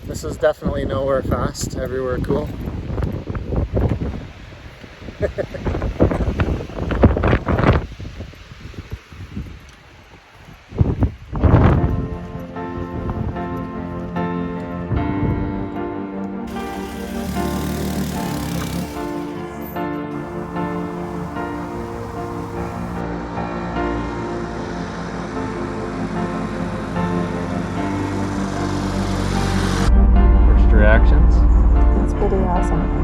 This is definitely nowhere fast, everywhere cool. First reactions? It's pretty awesome.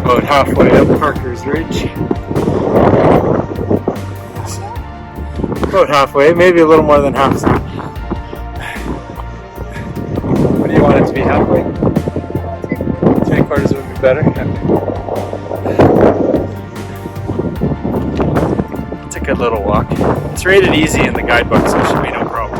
About halfway up Parker's Ridge. About halfway, maybe a little more than half. What do you want it to be, halfway? 3/4 would be better. It's a good little walk. It's rated easy in the guidebook, so it should be no problem.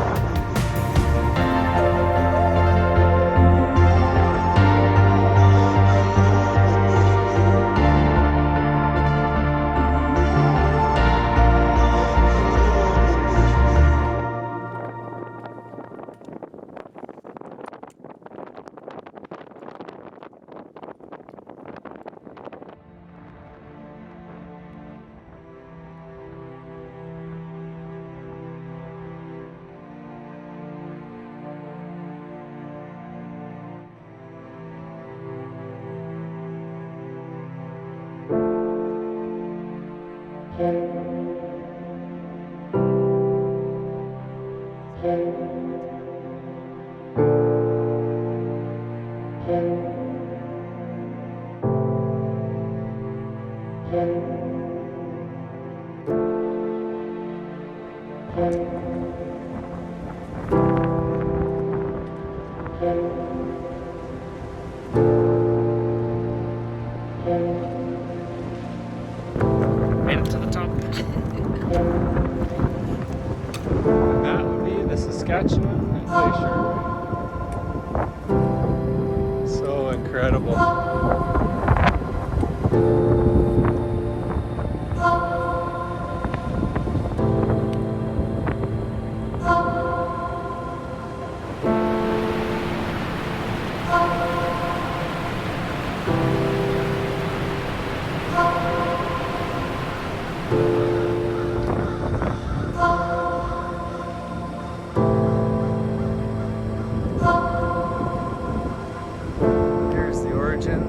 Made it to the top. And that would be the Saskatchewan Glacier. So incredible. Here's the origin.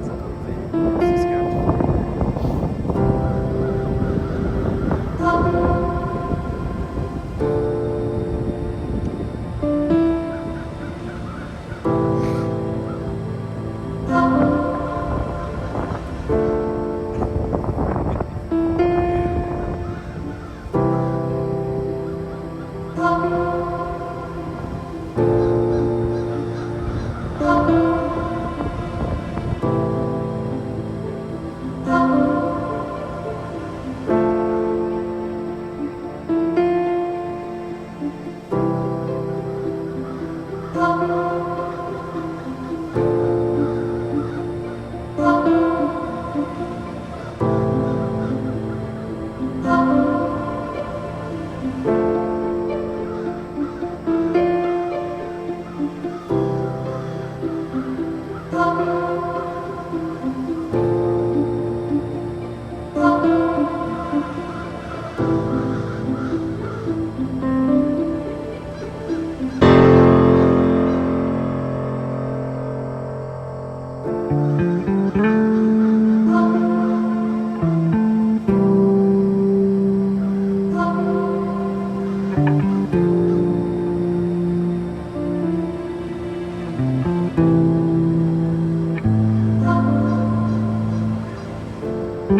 I'm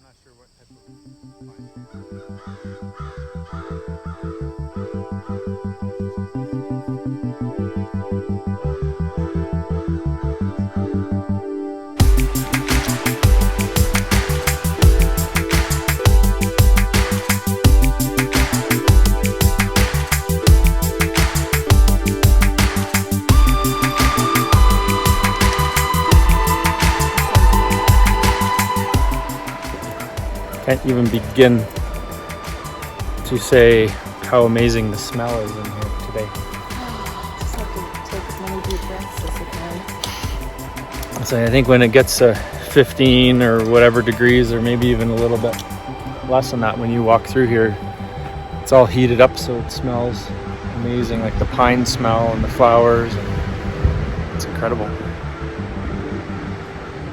not sure what type of pine Can't even begin to say how amazing the smell is in here today. Just have to take as many deep breaths as you can. So I think when it gets to 15 or whatever degrees, or maybe even a little bit less than that, when you walk through here, it's all heated up, so it smells amazing, like the pine smell and the flowers. And it's incredible.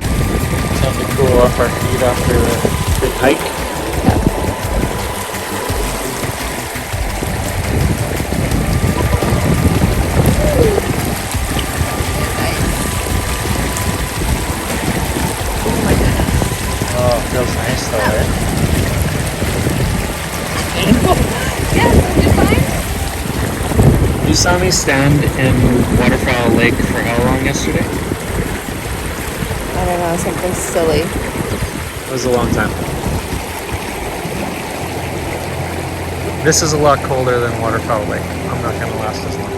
Time to cool off our feet after a good hike. Oh, it feels nice though, right? Yeah, You saw me stand in Waterfall Lake for how long yesterday? I don't know, something silly. It was a long time. This is a lot colder than Waterfall Lake. I'm not going to last as long.